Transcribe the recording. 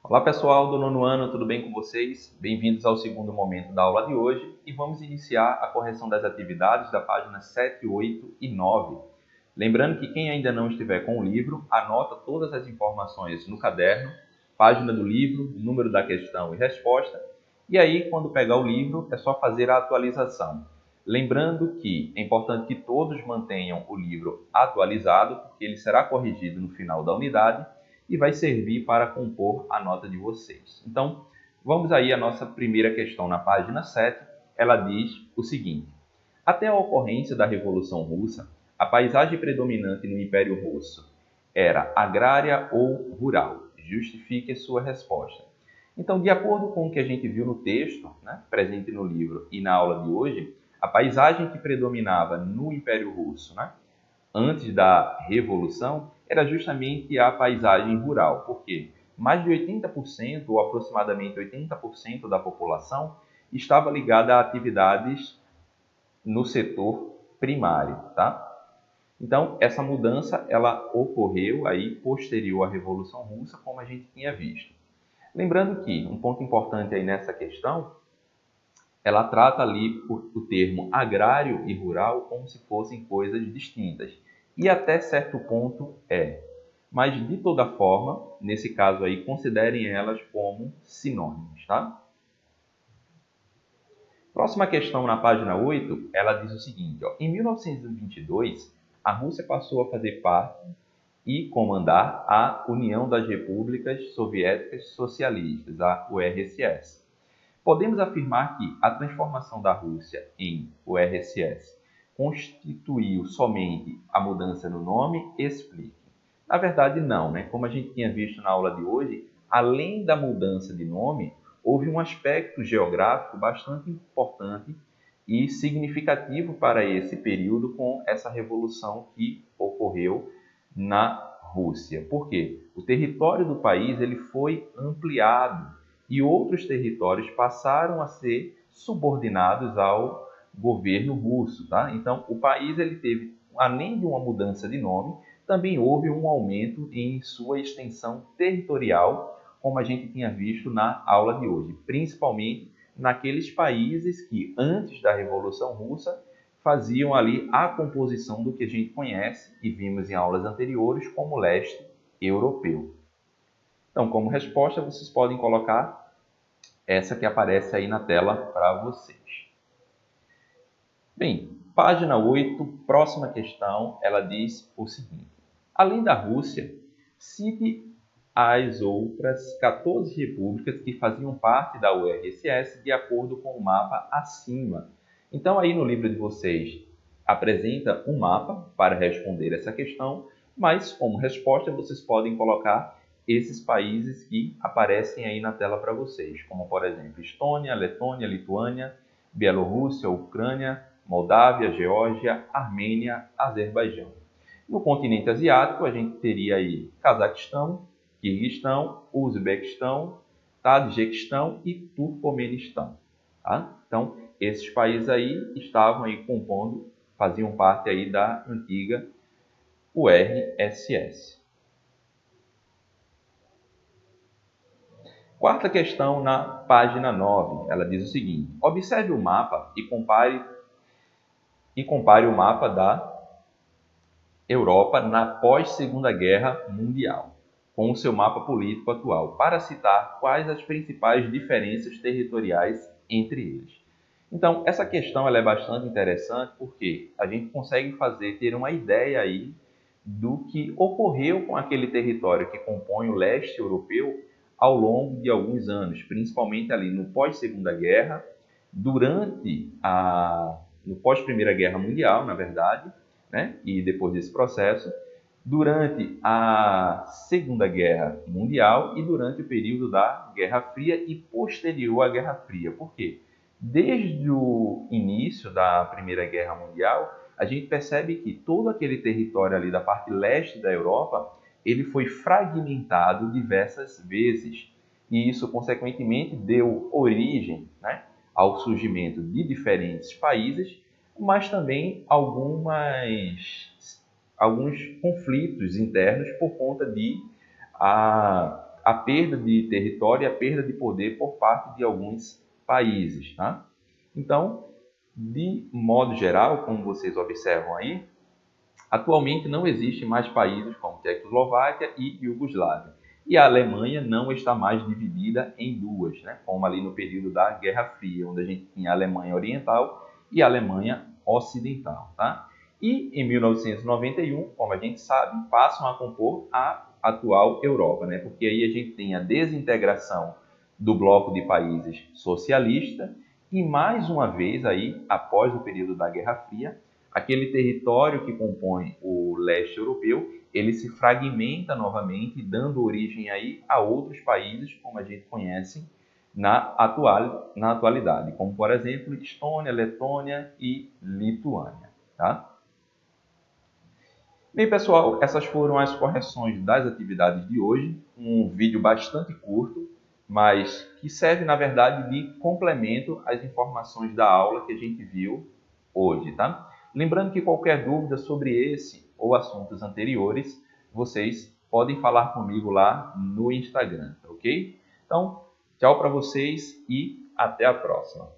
Olá pessoal do nono ano, tudo bem com vocês? Bem-vindos ao segundo momento da aula de hoje e vamos iniciar a correção das atividades da página 7, 8 e 9. Lembrando que quem ainda não estiver com o livro, anota todas as informações no caderno, página do livro, número da questão e resposta, e aí quando pegar o livro é só fazer a atualização. Lembrando que é importante que todos mantenham o livro atualizado, porque ele será corrigido no final da unidade, e vai servir para compor a nota de vocês. Então, vamos aí à nossa primeira questão na página 7. Ela diz o seguinte: até a ocorrência da Revolução Russa, a paisagem predominante no Império Russo era agrária ou rural? Justifique a sua resposta. Então, de acordo com o que a gente viu no texto, presente no livro e na aula de hoje, a paisagem que predominava no Império Russo, antes da Revolução, era justamente a paisagem rural, porque mais de 80%, ou aproximadamente 80% da população, estava ligada a atividades no setor primário, tá? Então, essa mudança ela ocorreu aí posterior à Revolução Russa, como a gente tinha visto. Lembrando que um ponto importante aí nessa questão, ela trata ali o termo agrário e rural como se fossem coisas distintas. E até certo ponto é. Mas, de toda forma, nesse caso aí, considerem elas como sinônimos, tá? Próxima questão na página 8, ela diz o seguinte, ó, em 1922, a Rússia passou a fazer parte e comandar a União das Repúblicas Soviéticas Socialistas, a URSS. Podemos afirmar que a transformação da Rússia em URSS constituiu somente a mudança no nome? Explique. Na verdade, não, né? Como a gente tinha visto na aula de hoje, além da mudança de nome, houve um aspecto geográfico bastante importante e significativo para esse período com essa revolução que ocorreu na Rússia. Por quê? O território do país ele foi ampliado e outros territórios passaram a ser subordinados ao governo russo, tá? Então, o país ele teve, além de uma mudança de nome, também houve um aumento em sua extensão territorial, como a gente tinha visto na aula de hoje, principalmente naqueles países que, antes da Revolução Russa, faziam ali a composição do que a gente conhece e vimos em aulas anteriores como leste europeu. Então, como resposta, vocês podem colocar essa que aparece aí na tela para vocês. Bem, página 8, próxima questão, ela diz o seguinte: além da Rússia, cite as outras 14 repúblicas que faziam parte da URSS de acordo com o mapa acima. Então, aí no livro de vocês, apresenta um mapa para responder essa questão, mas como resposta vocês podem colocar esses países que aparecem aí na tela para vocês, como por exemplo Estônia, Letônia, Lituânia, Bielorrússia, Ucrânia, Moldávia, Geórgia, Armênia, Azerbaijão. No continente asiático, a gente teria aí Cazaquistão, Quirguistão, Uzbequistão, Tadjequistão e Turcomenistão. Tá? Então, esses países aí estavam aí compondo, faziam parte aí da antiga URSS. Quarta questão na página 9, ela diz o seguinte: observe o mapa e compare o mapa da Europa na pós-Segunda Guerra Mundial com o seu mapa político atual, para citar quais as principais diferenças territoriais entre eles. Então, essa questão ela é bastante interessante porque a gente consegue ter uma ideia aí do que ocorreu com aquele território que compõe o leste europeu ao longo de alguns anos, principalmente ali no pós-Segunda Guerra, no pós-Primeira Guerra Mundial, na verdade, e depois desse processo, durante a Segunda Guerra Mundial e durante o período da Guerra Fria e posterior à Guerra Fria. Por quê? Desde o início da Primeira Guerra Mundial, a gente percebe que todo aquele território ali da parte leste da Europa, ele foi fragmentado diversas vezes. E isso, consequentemente, deu origem, ao surgimento de diferentes países, mas também alguns conflitos internos por conta de a perda de território e a perda de poder por parte de alguns países. Tá? Então, de modo geral, como vocês observam aí, atualmente não existe mais países como Tchecoslováquia e Iugoslávia. E a Alemanha não está mais dividida em duas, né? Como ali no período da Guerra Fria, onde a gente tinha a Alemanha Oriental e a Alemanha Ocidental. Tá? E em 1991, como a gente sabe, passam a compor a atual Europa, né? Porque aí a gente tem a desintegração do bloco de países socialista e mais uma vez aí, após o período da Guerra Fria, aquele território que compõe o leste europeu, ele se fragmenta novamente, dando origem aí a outros países, como a gente conhece na atualidade, como por exemplo Estônia, Letônia e Lituânia. Tá? Bem, pessoal, essas foram as correções das atividades de hoje. Um vídeo bastante curto, mas que serve, na verdade, de complemento às informações da aula que a gente viu hoje, tá? Lembrando que qualquer dúvida sobre esse ou assuntos anteriores, vocês podem falar comigo lá no Instagram, ok? Então, tchau para vocês e até a próxima.